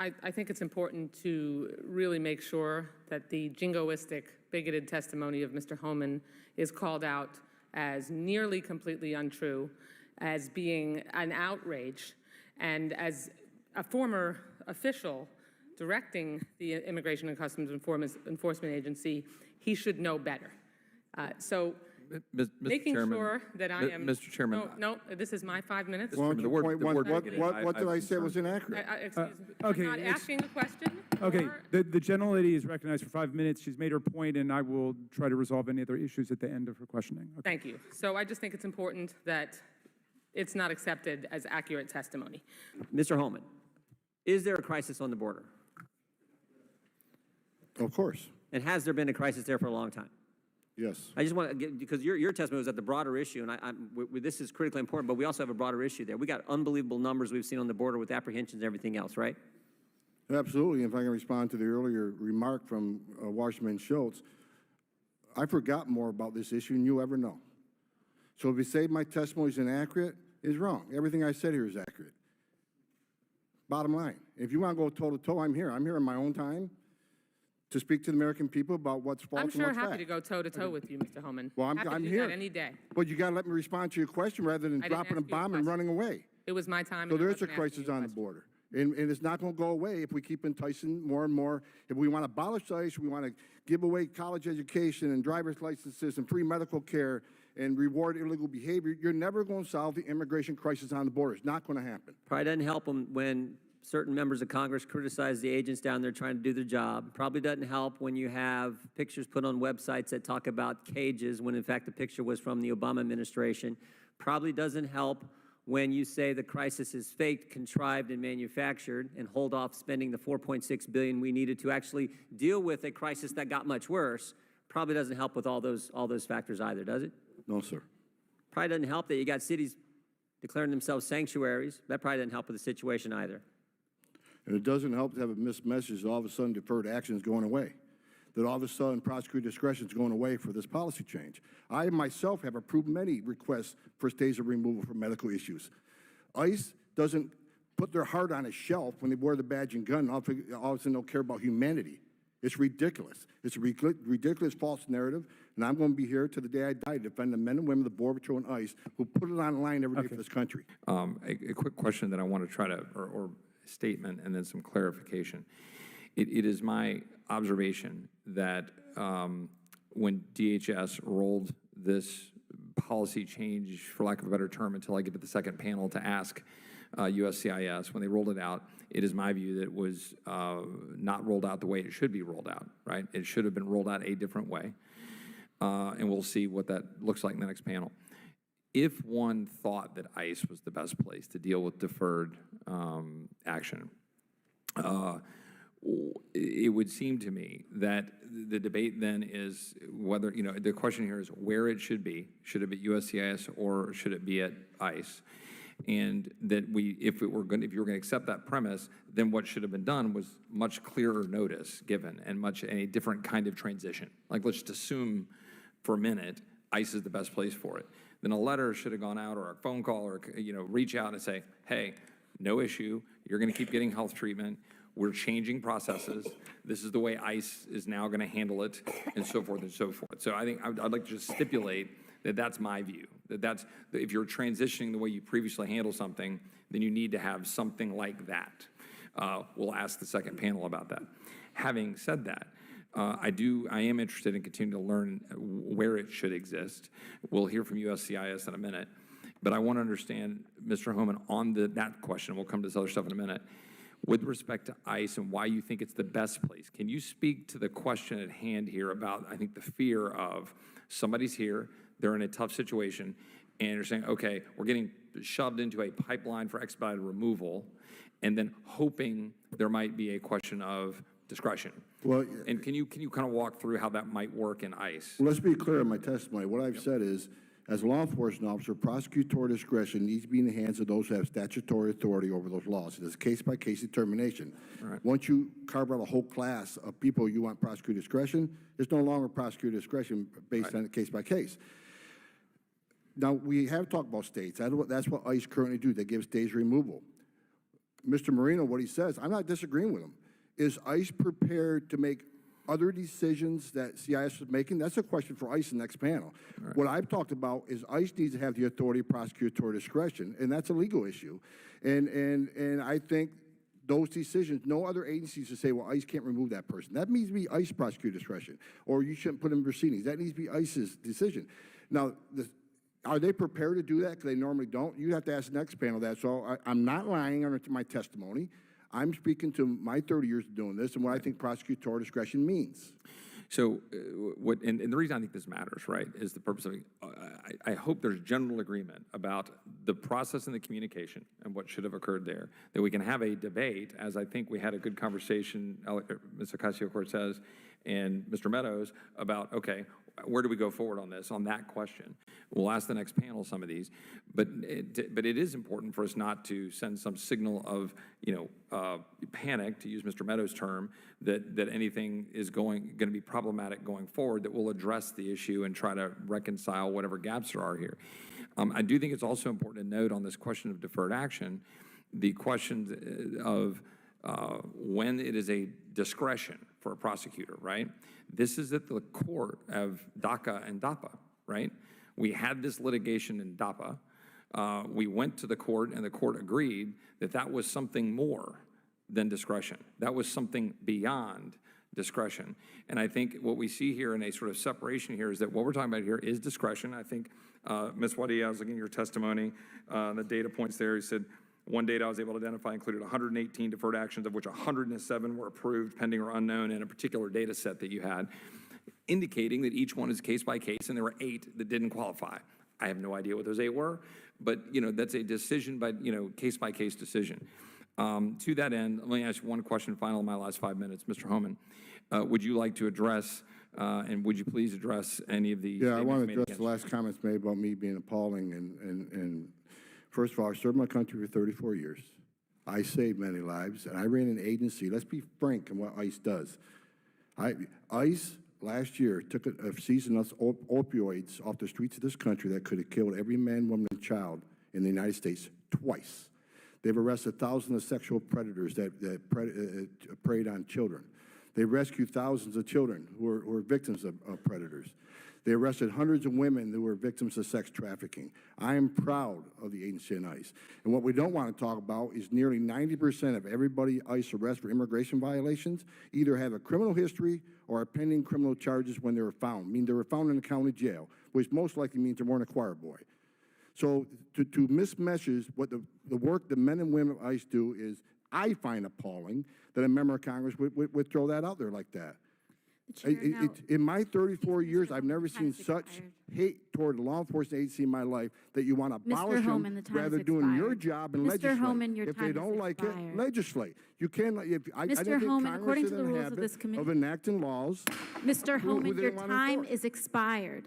I think it's important to really make sure that the jingoistic, bigoted testimony of Mr. Homan is called out as nearly completely untrue, as being an outrage, and as a former official directing the Immigration and Customs Enforcement Agency, he should know better. So Mr. making Chairman, sure that I am... Mr. Chairman. No, this is my 5 minutes. Well, The word- what did I say was inaccurate? Excuse me, okay, I'm not asking a question. Okay, or- the gentlelady is recognized for 5 minutes. She's made her point, and I will try to resolve any other issues at the end of her questioning. Okay. Thank you. So I just think it's important that it's not accepted as accurate testimony. Mr. Homan, is there a crisis on the border? Of course, And has there been a crisis there for a long time? yes. I just want to get, because your testimony was at the broader issue, and this is critically important, but we also have a broader issue there. We got unbelievable numbers we've seen on the border with apprehensions and everything else, right? Absolutely. If I can respond to the earlier remark from Washington Shultz, I forgot more about this issue than you ever know. So if you say my testimony is inaccurate, it's wrong. Everything I said here is accurate. Bottom line, if you want to go toe-to-toe, I'm here. I'm here in my own time to speak to the American people about what's false I'm and sure what's happy fact. to go toe-to-toe with you, Mr. Homan. Well, happy I'm to here. do that any day. But you got to let me respond to your question rather than I didn't dropping a ask you a bomb and question. running away. It was my time. So and I there is a wasn't asking crisis you a on the question. border. And it's not going to go away if we keep enticing more and more. If we want to abolish ICE, we want to give away college education and driver's licenses and free medical care and reward illegal behavior, you're never going to solve the immigration crisis on the border. It's not going to happen. Probably doesn't help them when certain members of Congress criticize the agents down there trying to do their job. Probably doesn't help when you have pictures put on websites that talk about cages when in fact the picture was from the Obama administration. Probably doesn't help when you say the crisis is faked, contrived, and manufactured and hold off spending the $4.6 billion we needed to actually deal with a crisis that got much worse. Probably doesn't help with all those factors either, does it? No, sir. Probably doesn't help that you got cities declaring themselves sanctuaries. That probably doesn't help with the situation either. And it doesn't help to have a missed message that all of a sudden deferred action is going away, that all of a sudden prosecutor discretion is going away for this policy change. I myself have approved many requests for stays of removal for medical issues. ICE doesn't put their heart on a shelf when they wear the badge and gun and all of a sudden don't care about humanity. It's ridiculous. It's a ridiculous false narrative, and I'm going to be here to the day I die to defend the men and women of the Border Patrol and ICE who put it on the line every day for this country. A quick question that I want to try to, or statement and then some clarification. It is my observation that when DHS rolled this policy change, for lack of a better term, until I get to the second panel to ask USCIS, when they rolled it out, it is my view that it was not rolled out the way it should be rolled out, right? It should have been rolled out a different way. And we'll see what that looks like in the next panel. If one thought that ICE was the best place to deal with deferred action, it would seem to me that the debate then is whether, the question here is where it should be. Should it be USCIS or should it be at ICE? And that if you were going to accept that premise, then what should have been done was much clearer notice given and a different kind of transition. Like, let's just assume for a minute ICE is the best place for it. Then a letter should have gone out, or a phone call, or reach out and say, hey, no issue, you're going to keep getting health treatment. We're changing processes. This is the way ICE is now going to handle it, and so forth and so forth. So I think I'd like to just stipulate that that's my view. That if you're transitioning the way you previously handled something, then you need to have something like that. We'll ask the second panel about that. Having said that, I am interested in continuing to learn where it should exist. We'll hear from USCIS in a minute. But I want to understand, Mr. Homan, on that question. We'll come to this other stuff in a minute. With respect to ICE and why you think it's the best place, can you speak to the question at hand here about, I think, the fear of somebody's here, they're in a tough situation, and you're saying, okay, we're getting shoved into a pipeline for expedited removal, and then hoping there might be a question of discretion. Well, and can you kind of walk through how that might work in ICE? Let's be clear in my testimony. What I've said is, as a law enforcement officer, prosecutorial discretion needs to be in the hands of those who have statutory authority over those laws. It is a case-by-case determination. Right. Once you carve out a whole class of people you want prosecutor discretion, there's no longer prosecutor discretion based on case-by-case. Now, we have talked about states. That's what ICE currently do. They give stays removal. Mr. Marino, what he says, I'm not disagreeing with him. Is ICE prepared to make other decisions that CIS is making? That's a question for ICE in the next panel. Right. What I've talked about is ICE needs to have the authority of prosecutorial discretion, and that's a legal issue. And I think those decisions, no other agencies to say, well, ICE can't remove that person. That needs to be ICE prosecutor discretion, or you shouldn't put them in proceedings. That needs to be ICE's decision. Now, are they prepared to do that? Because they normally don't. You have to ask the next panel that. So I'm not lying on my testimony. I'm speaking to my 30 years of doing this and what I think prosecutorial discretion means. So and the reason I think this matters, right, is the purpose of it. I hope there's general agreement about the process and the communication and what should have occurred there, that we can have a debate, as I think we had a good conversation, Ms. Ocasio-Cortez and Mr. Meadows, about, okay, where do we go forward on this, on that question? We'll ask the next panel some of these, but it is important for us not to send some signal of, panic, to use Mr. Meadows' term, that anything is going to be problematic going forward, that we'll address the issue and try to reconcile whatever gaps there are here. I do think it's also important to note on this question of deferred action, the question of when it is a discretion for a prosecutor, right? This is at the court of DACA and DAPA, right? We had this litigation in DAPA. We went to the court, and the court agreed that that was something more than discretion. That was something beyond discretion. And I think what we see here in a sort of separation here is that what we're talking about here is discretion. I think, Ms. Waddy, I was looking at your testimony, the data points there. You said, one data I was able to identify included 118 deferred actions, of which 107 were approved, pending or unknown, in a particular data set that you had, indicating that each one is case by case, and there were 8 that didn't qualify. I have no idea what those 8 were, but that's a decision by case by case decision. To that end, let me ask you one question, final in my last 5 minutes, Mr. Homan. Would you like to address, and would you please address any of the? Yeah, I want to address the last comments made about me being appalling and first of all, I served my country for 34 years. I saved many lives, and I ran an agency. Let's be frank in what ICE does. ICE last year took a season of opioids off the streets of this country that could have killed every man, woman, and child in the United States twice. They've arrested thousands of sexual predators that preyed on children. They rescued thousands of children who were victims of predators. They arrested hundreds of women who were victims of sex trafficking. I am proud of the agency in ICE. And what we don't want to talk about is nearly 90% of everybody ICE arrests for immigration violations either have a criminal history or are pending criminal charges when they were found. I mean, they were found in the county jail, which most likely means they weren't a choir boy. So to mismessage what the work the men and women of ICE do is, I find appalling that a member of Congress would throw that out there like that. In my 34 years, I've never seen such hate toward a law enforcement agency in my life that you want to abolish them rather than doing your job and legislate. Mr. Homan, your if time they don't like it, legislate. You can't. I don't think Homan, Congress according is to in the the rules of this habit committee, of enacting laws. Mr. who Homan, they your want to time enforce. is expired.